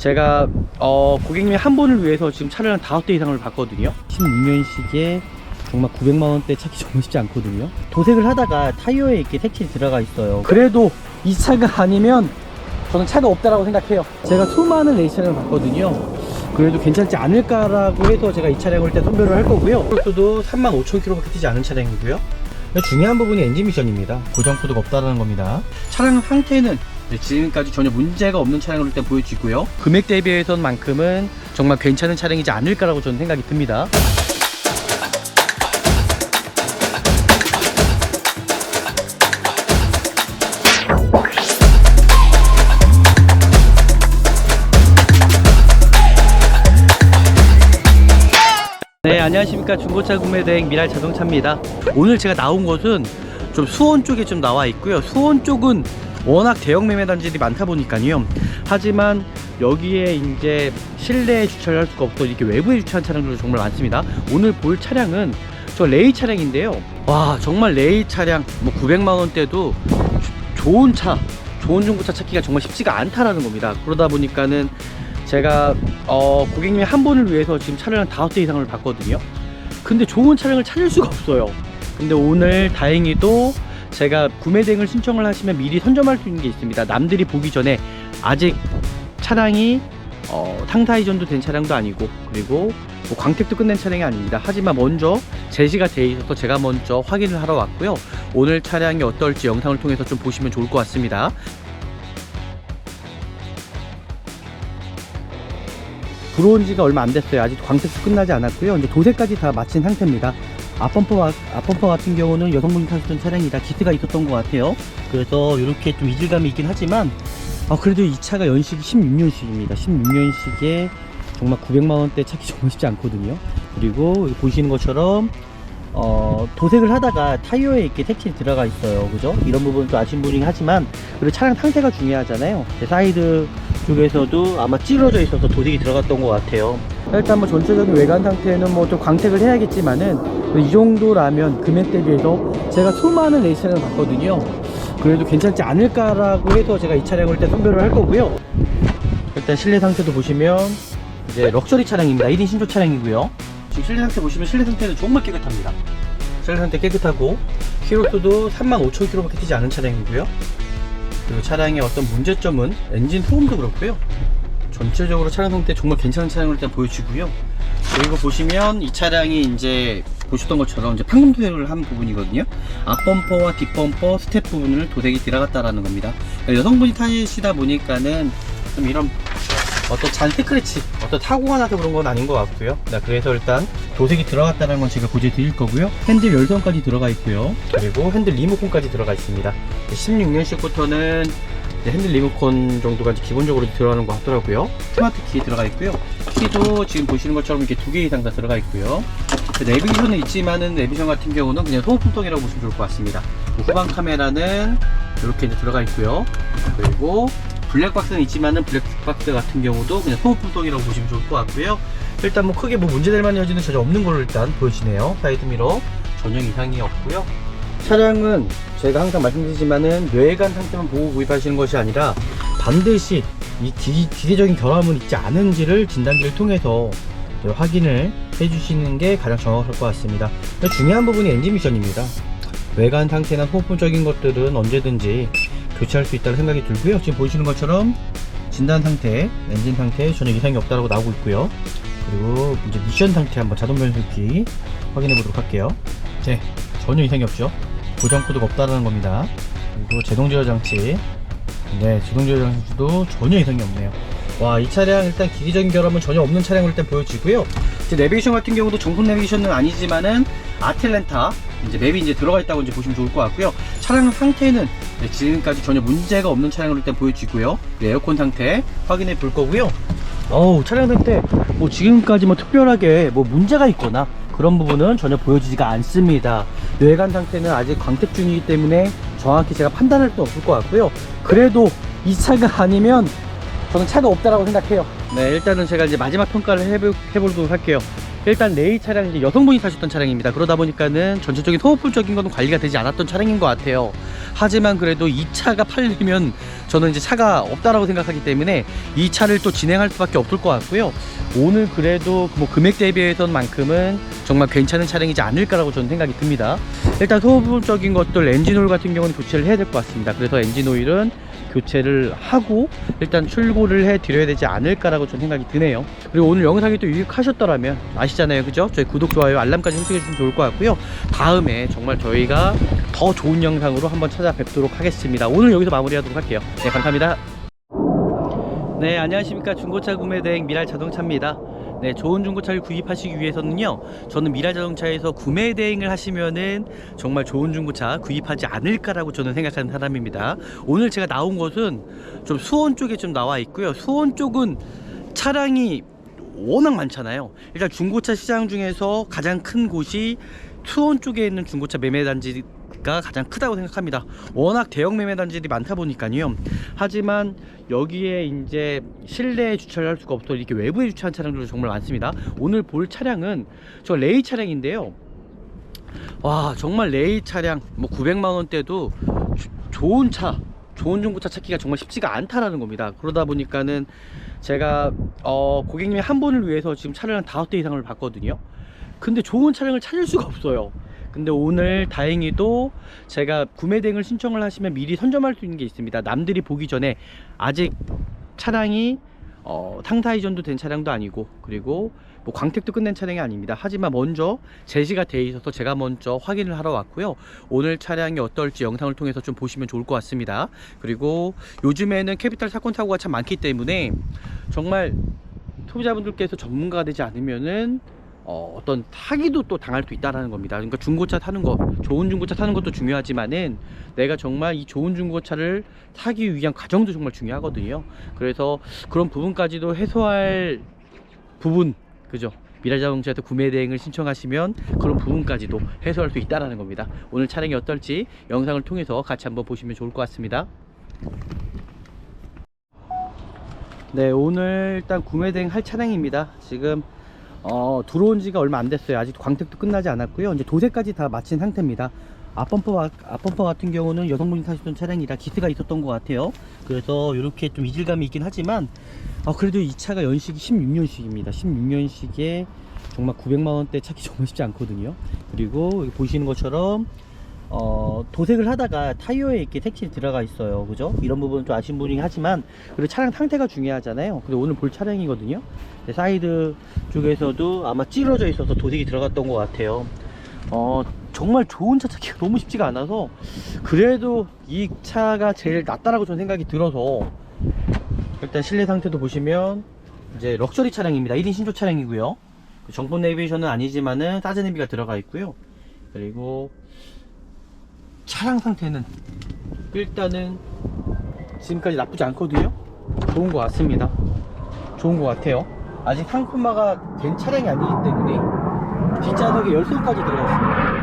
제가 고객님 한 분을 위해서 지금 차를 한 5대 이상을 봤거든요. 16년식에 정말 900만원대 찾기 정말 쉽지 않거든요. 도색을 하다가 타이어에 이렇게 색칠이 들어가 있어요. 그래도 이 차가 아니면 저는 차가 없다라고 생각해요. 제가 수많은 레이스 차량을 봤거든요. 그래도 괜찮지 않을까라고 해서 제가 이 차량을 일단 선별을 할 거고요. 속도도 35,000km밖에 뛰지 않은 차량이고요. 중요한 부분이 엔진 미션입니다. 고장 코드가 없다라는 겁니다. 차량 상태는 지금까지 전혀 문제가 없는 차량으로 일단 보여지고요. 금액 대비해서만큼은 정말 괜찮은 차량이지 않을까라고 저는 생각이 듭니다. 네, 안녕하십니까. 중고차 구매대행 미랄 자동차입니다. 오늘 제가 나온 곳은 좀 수원 쪽에 좀 나와 있고요. 수원 쪽은 워낙 대형 매매 단지들이 많다 보니까요. 하지만 여기에 이제 실내에 주차를 할 수가 없어 이렇게 외부에 주차한 차량들도 정말 많습니다. 오늘 볼 차량은 저 레이 차량인데요. 와, 정말 레이 차량 뭐 900만원대도 좋은 차, 좋은 중고차 찾기가 정말 쉽지가 않다라는 겁니다. 그러다 보니까는 제가 고객님 한 분을 위해서 지금 차를 한 5대 이상을 봤거든요. 근데 좋은 차량을 찾을 수가 없어요. 근데 오늘 다행히도 제가 구매 대행을 신청을 하시면 미리 선점할 수 있는 게 있습니다. 남들이 보기 전에 아직 차량이 상타 이전도 된 차량도 아니고, 그리고 뭐 광택도 끝낸 차량이 아닙니다. 하지만 먼저 제시가 돼 있어서 제가 먼저 확인을 하러 왔고요. 오늘 차량이 어떨지 영상을 통해서 좀 보시면 좋을 것 같습니다. 들어온 지가 얼마 안 됐어요. 아직 광택도 끝나지 않았고요. 이제 도색까지 다 마친 상태입니다. 앞범퍼 같은 경우는 여성분이 타셨던 차량이라 기스가 있었던 것 같아요. 그래서 이렇게 좀 이질감이 있긴 하지만 그래도 이 차가 연식이 16년식입니다 16년식에 정말 900만원대 찾기 정말 쉽지 않거든요. 그리고 보시는 것처럼 도색을 하다가 타이어에 이렇게 색칠이 들어가 있어요. 그죠? 이런 부분도 아시는 분이긴 하지만, 그리고 차량 상태가 중요하잖아요. 사이드 쪽에서도 아마 찌그러져 있어서 도색이 들어갔던 것 같아요. 일단 뭐 전체적인 외관 상태는 뭐 좀 광택을 해야겠지만은 이 정도라면 금액 대비해서 제가 수많은 레이스 차량을 봤거든요. 그래도 괜찮지 않을까라고 해서 제가 이 차량을 일단 선별을 할 거고요. 일단 실내 상태도 보시면 이제 럭셔리 차량입니다. 1인 신조 차량이고요. 지금 실내 상태 보시면 실내 상태는 정말 깨끗합니다. 실내 상태 깨끗하고 키로수도 35,000km밖에 뛰지 않은 차량이고요. 그리고 차량의 어떤 문제점은 엔진 소음도 그렇고요. 전체적으로 차량 상태 정말 괜찮은 차량을 일단 보여주고요. 그리고 보시면 이 차량이 이제 보셨던 것처럼 이제 판금 도색을 한 부분이거든요. 앞범퍼와 뒷범퍼 스텝 부분을 도색이 들어갔다라는 겁니다. 여성분이 타시다 보니까는 좀 이런 어떤 잔 스크래치, 어떤 사고가 나서 그런 건 아닌 것 같고요. 그래서 일단 도색이 들어갔다는 건 제가 고지해 드릴 거고요. 핸들 열선까지 들어가 있고요. 그리고 핸들 리모컨까지 들어가 있습니다. 16년식부터는 핸들 리모컨 정도가 이제 기본적으로 들어가는 것 같더라고요. 스마트 키 들어가 있고요. 키도 지금 보시는 것처럼 이렇게 2개 이상 다 들어가 있고요. 내비게이션은 있지만은 내비게이션 같은 경우는 그냥 소모품통이라고 보시면 좋을 것 같습니다. 후방 카메라는 이렇게 이제 들어가 있고요. 그리고 블랙박스는 있지만은 블랙박스 같은 경우도 그냥 소모품통이라고 보시면 좋을 것 같고요. 일단 뭐 크게 뭐 문제될 만한 여지는 전혀 없는 걸로 일단 보여지네요. 사이드미러 전혀 이상이 없고요. 차량은 제가 항상 말씀드리지만은 외관 상태만 보고 구입하시는 것이 아니라 반드시 이 기계적인 결함은 있지 않은지를 진단기를 통해서 확인을 해주시는 게 가장 정확할 것 같습니다. 중요한 부분이 엔진 미션입니다. 외관 상태나 소모품적인 것들은 언제든지 교체할 수 있다는 생각이 들고요. 지금 보시는 것처럼 진단 상태, 엔진 상태 전혀 이상이 없다고 나오고 있고요. 그리고 이제 미션 상태 한번 자동 변속기 확인해 보도록 할게요. 네, 전혀 이상이 없죠. 고장 코드가 없다는 겁니다. 그리고 제동 제어 장치, 네, 제동 제어 장치도 전혀 이상이 없네요. 와, 이 차량 일단 기계적인 결함은 전혀 없는 차량으로 일단 보여지고요. 이제 내비게이션 같은 경우도 정품 내비게이션은 아니지만은 아틀란타 이제 맵이 이제 들어가 있다고 이제 보시면 좋을 것 같고요. 차량 상태는 지금까지 전혀 문제가 없는 차량으로 일단 보여지고요. 에어컨 상태 확인해 볼 거고요. 차량 상태 뭐 지금까지 뭐 특별하게 뭐 문제가 있거나 그런 부분은 전혀 보여지지가 않습니다. 외관 상태는 아직 광택 중이기 때문에 정확히 제가 판단할 수 없을 것 같고요. 그래도 이 차가 아니면 저는 차가 없다라고 생각해요. 네, 일단은 제가 이제 마지막 평가를 해보도록 할게요. 일단 레이 차량은 이제 여성분이 타셨던 차량입니다. 그러다 보니까는 전체적인 소모품적인 거는 관리가 되지 않았던 차량인 것 같아요. 하지만 그래도 이 차가 팔리면 저는 이제 차가 없다라고 생각하기 때문에 이 차를 또 진행할 수밖에 없을 것 같고요. 오늘 그래도 뭐 금액 대비해서만큼은 정말 괜찮은 차량이지 않을까라고 저는 생각이 듭니다. 일단 소모품적인 것들 엔진오일 같은 경우는 교체를 해야 될 것 같습니다. 그래서 엔진오일은 교체를 하고 일단 출고를 해 드려야 되지 않을까라고 저는 생각이 드네요. 그리고 오늘 영상이 또 유익하셨더라면 아시잖아요, 그죠? 저희 구독, 좋아요, 알람까지 설정해 주시면 좋을 것 같고요. 다음에 정말 저희가 더 좋은 영상으로 한번 찾아뵙도록 하겠습니다. 오늘 여기서 마무리하도록 할게요. 네, 감사합니다. 네, 안녕하십니까. 중고차 구매대행 미랄자동차입니다. 네, 좋은 중고차를 구입하시기 위해서는요, 저는 미랄자동차에서 구매 대행을 하시면은 정말 좋은 중고차 구입하지 않을까라고 저는 생각하는 사람입니다. 오늘 제가 나온 곳은 좀 수원 쪽에 좀 나와 있고요. 수원 쪽은 차량이 워낙 많잖아요. 일단 중고차 시장 중에서 가장 큰 곳이 수원 쪽에 있는 중고차 매매단지가 가장 크다고 생각합니다. 워낙 대형 매매단지들이 많다 보니까요. 하지만 여기에 이제 실내에 주차를 할 수가 없어 이렇게 외부에 주차한 차량들도 정말 많습니다. 오늘 볼 차량은 저 레이 차량인데요. 와, 정말 레이 차량 뭐 900만원대도 좋은 차, 좋은 중고차 찾기가 정말 쉽지가 않다라는 겁니다. 그러다 보니까는 제가 고객님이 한 분을 위해서 지금 차를 한 5대 이상을 봤거든요. 근데 좋은 차량을 찾을 수가 없어요. 근데 오늘 다행히도 제가 구매 대행을 신청을 하시면 미리 선점할 수 있는 게 있습니다. 남들이 보기 전에 아직 차량이 상사 이전도 된 차량도 아니고, 그리고 뭐 광택도 끝낸 차량이 아닙니다. 하지만 먼저 제시가 돼 있어서 제가 먼저 확인을 하러 왔고요. 오늘 차량이 어떨지 영상을 통해서 좀 보시면 좋을 것 같습니다. 그리고 요즘에는 캐피탈 사건 사고가 참 많기 때문에 정말 소비자분들께서 전문가가 되지 않으면은 어떤 사기도 또 당할 수 있다는 겁니다. 그러니까 중고차 타는 거, 좋은 중고차 타는 것도 중요하지만은 내가 정말 이 좋은 중고차를 타기 위한 과정도 정말 중요하거든요. 그래서 그런 부분까지도 해소할 부분, 그죠? 미랄자동차에서 구매 대행을 신청하시면 그런 부분까지도 해소할 수 있다는 겁니다. 오늘 차량이 어떨지 영상을 통해서 같이 한번 보시면 좋을 것 같습니다. 네, 오늘 일단 구매 대행 할 차량입니다. 지금 들어온 지가 얼마 안 됐어요. 아직 광택도 끝나지 않았고요. 이제 도색까지 다 마친 상태입니다. 앞범퍼 같은 경우는 여성분이 타시던 차량이라 기스가 있었던 것 같아요. 그래서 이렇게 좀 이질감이 있긴 하지만 그래도 이 차가 연식이 16년식입니다 16년식에 정말 900만원대 찾기 정말 쉽지 않거든요. 그리고 여기 보시는 것처럼 도색을 하다가 타이어에 이렇게 색칠이 들어가 있어요. 그죠? 이런 부분은 좀 아시는 분이긴 하지만 그리고 차량 상태가 중요하잖아요. 근데 오늘 볼 차량이거든요. 사이드 쪽에서도 아마 찌러져 있어서 도색이 들어갔던 것 같아요. 정말 좋은 차 찾기가 너무 쉽지가 않아서 그래도 이 차가 제일 낫다라고 저는 생각이 들어서 일단 실내 상태도 보시면 이제 럭셔리 차량입니다. 1인 신조 차량이고요. 정품 내비게이션은 아니지만은 사전 내비가 들어가 있고요. 그리고 차량 상태는 일단은 지금까지 나쁘지 않거든요. 좋은 것 같습니다. 좋은 것 같아요. 아직 상품화가 된 차량이 아니기 때문에 뒷좌석에 열선까지 들어가 있습니다.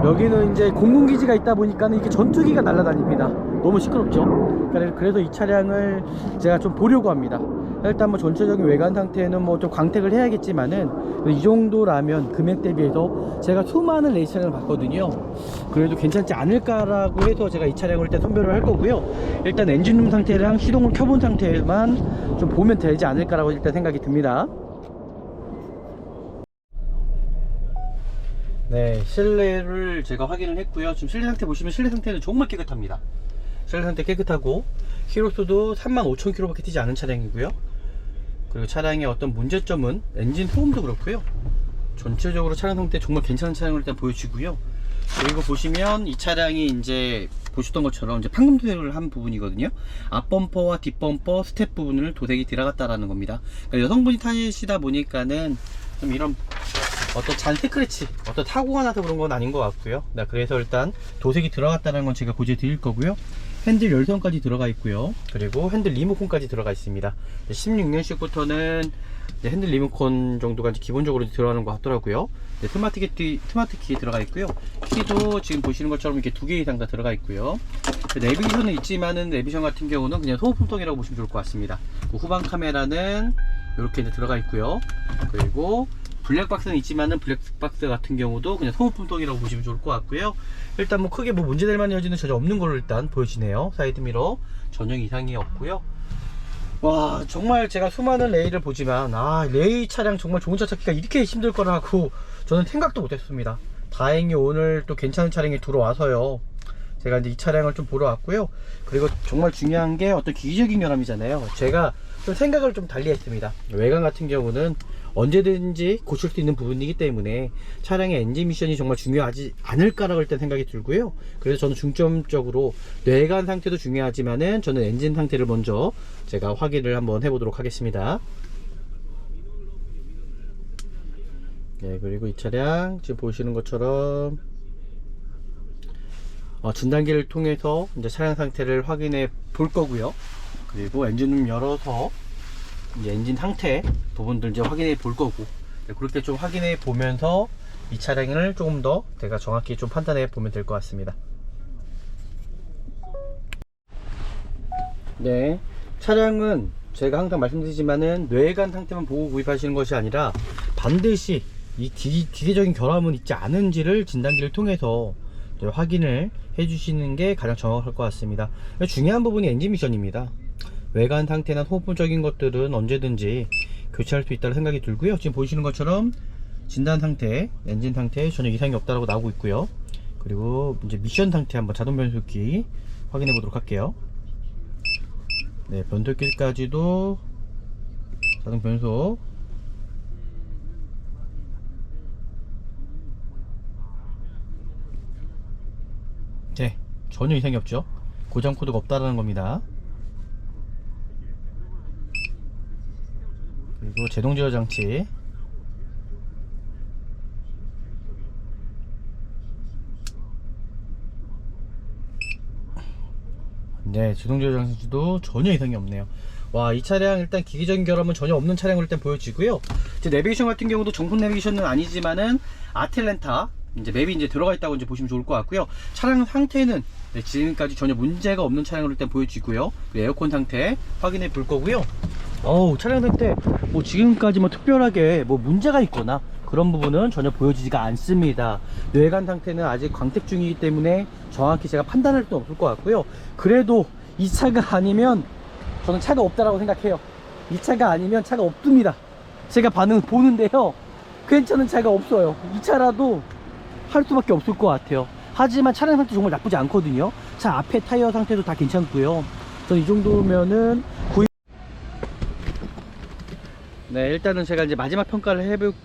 여기는 이제 공군기지가 있다 보니까 이게 전투기가 날아다닙니다. 너무 시끄럽죠. 그래서 이 차량을 제가 좀 보려고 합니다. 일단 뭐 전체적인 외관 상태는 뭐 좀 광택을 해야겠지만은 이 정도라면 금액 대비해서 제가 수많은 레이스 차량을 봤거든요. 그래도 괜찮지 않을까라고 해서 제가 이 차량을 일단 선별을 할 거고요. 일단 엔진룸 상태랑 시동을 켜본 상태만 좀 보면 되지 않을까라고 일단 생각이 듭니다. 네, 실내를 제가 확인을 했고요. 지금 실내 상태 보시면 실내 상태는 정말 깨끗합니다. 실내 상태 깨끗하고 키로수도 35,000km 밖에 뛰지 않은 차량이고요. 그리고 차량의 어떤 문제점은 엔진 소음도 그렇고요. 전체적으로 차량 상태 정말 괜찮은 차량을 일단 보여주고요. 그리고 보시면 이 차량이 이제 보셨던 것처럼 이제 판금 도색을 한 부분이거든요. 앞범퍼와 뒷범퍼 스텝 부분을 도색이 들어갔다라는 겁니다. 그러니까 여성분이 타시다 보니까는 좀 이런 어떤 잔 스크래치, 어떤 사고가 나서 그런 건 아닌 것 같고요. 그래서 일단 도색이 들어갔다는 건 제가 고지해 드릴 거고요. 핸들 열선까지 들어가 있고요. 그리고 핸들 리모컨까지 들어가 있습니다. 16년식부터는 네, 핸들 리모컨 정도가 이제 기본적으로 들어가는 것 같더라고요. 네, 스마트 키 들어가 있고요. 키도 지금 보시는 것처럼 이렇게 2개 이상 다 들어가 있고요. 내비게이션은 있지만은 내비게이션 같은 경우는 그냥 소모품통이라고 보시면 좋을 것 같습니다. 후방 카메라는 이렇게 이제 들어가 있고요. 그리고 블랙박스는 있지만은 블랙박스 같은 경우도 그냥 소모품통이라고 보시면 좋을 것 같고요. 일단 뭐 크게 뭐 문제될 만한 여지는 전혀 없는 걸로 일단 보여지네요. 사이드미러 전혀 이상이 없고요. 와, 정말 제가 수많은 레이를 보지만 레이 차량 정말 좋은 차 찾기가 이렇게 힘들 거라고 저는 생각도 못했습니다. 다행히 오늘 또 괜찮은 차량이 들어와서요, 제가 이제 이 차량을 좀 보러 왔고요. 그리고 정말 중요한 게 어떤 기기적인 결함이잖아요. 제가 좀 생각을 좀 달리 했습니다. 외관 같은 경우는 언제든지 고칠 수 있는 부분이기 때문에 차량의 엔진 미션이 정말 중요하지 않을까라고 일단 생각이 들고요. 그래서 저는 중점적으로 외관 상태도 중요하지만은 저는 엔진 상태를 먼저 제가 확인을 한번 해보도록 하겠습니다. 네, 그리고 이 차량 지금 보시는 것처럼 진단기를 통해서 이제 차량 상태를 확인해 볼 거고요. 그리고 엔진룸 열어서 이제 엔진 상태 부분들 이제 확인해 볼 거고, 네, 그렇게 좀 확인해 보면서 이 차량을 조금 더 제가 정확히 좀 판단해 보면 될 것 같습니다. 네, 차량은 제가 항상 말씀드리지만은 외관 상태만 보고 구입하시는 것이 아니라 반드시 이 기계적인 결함은 있지 않은지를 진단기를 통해서 확인을 해주시는 게 가장 정확할 것 같습니다. 중요한 부분이 엔진 미션입니다. 외관 상태나 소모품적인 것들은 언제든지 교체할 수 있다는 생각이 들고요. 지금 보시는 것처럼 진단 상태, 엔진 상태 전혀 이상이 없다고 나오고 있고요. 그리고 이제 미션 상태 한번 자동 변속기 확인해 보도록 할게요. 네, 변속기까지도 자동 변속. 네, 전혀 이상이 없죠. 고장 코드가 없다라는 겁니다. 그리고 제동 제어 장치, 네, 제동 제어 장치도 전혀 이상이 없네요. 와, 이 차량 일단 기기적인 결함은 전혀 없는 차량으로 일단 보여지고요. 이제 내비게이션 같은 경우도 정품 내비게이션은 아니지만은 아틀란타 이제 맵이 이제 들어가 있다고 이제 보시면 좋을 것 같고요. 차량 상태는 네, 지금까지 전혀 문제가 없는 차량으로 일단 보여지고요. 에어컨 상태 확인해 볼 거고요. 차량 상태 뭐 지금까지 뭐 특별하게 뭐 문제가 있거나 그런 부분은 전혀 보여지지가 않습니다. 외관 상태는 아직 광택 중이기 때문에 정확히 제가 판단할 수는 없을 것 같고요. 그래도 이 차가 아니면 저는 차가 없다라고 생각해요. 이 차가 아니면 차가 없습니다. 제가 반응 보는데요, 괜찮은 차가 없어요. 이 차라도 할 수밖에 없을 것 같아요. 하지만 차량 상태 정말 나쁘지 않거든요. 차 앞에 타이어 상태도 다 괜찮고요. 저는 이 정도면은 네, 일단은 제가 이제 마지막 평가를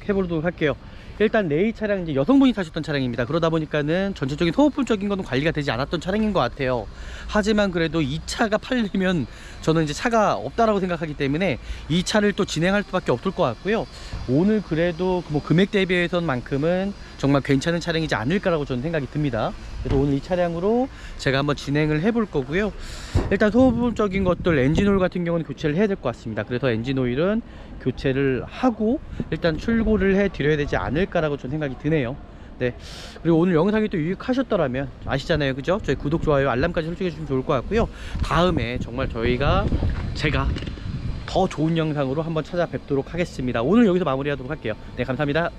해보도록 할게요. 일단 레이 차량 이제 여성분이 타셨던 차량입니다. 그러다 보니까는 전체적인 소모품적인 거는 관리가 되지 않았던 차량인 것 같아요. 하지만 그래도 이 차가 팔리면 저는 이제 차가 없다라고 생각하기 때문에 이 차를 또 진행할 수밖에 없을 것 같고요. 오늘 그래도 뭐 금액 대비해서만큼은 정말 괜찮은 차량이지 않을까라고 저는 생각이 듭니다. 그래서 오늘 이 차량으로 제가 한번 진행을 해볼 거고요. 일단 소모품적인 것들, 엔진오일 같은 경우는 교체를 해야 될 것 같습니다. 그래서 엔진오일은 교체를 하고 일단 출고를 해 드려야 되지 않을까라고 저는 생각이 드네요. 네, 그리고 오늘 영상이 또 유익하셨더라면 아시잖아요, 그죠? 저희 구독, 좋아요, 알람까지 설정해 주시면 좋을 것 같고요. 다음에 정말 제가 더 좋은 영상으로 한번 찾아뵙도록 하겠습니다. 오늘 여기서 마무리하도록 할게요. 네, 감사합니다.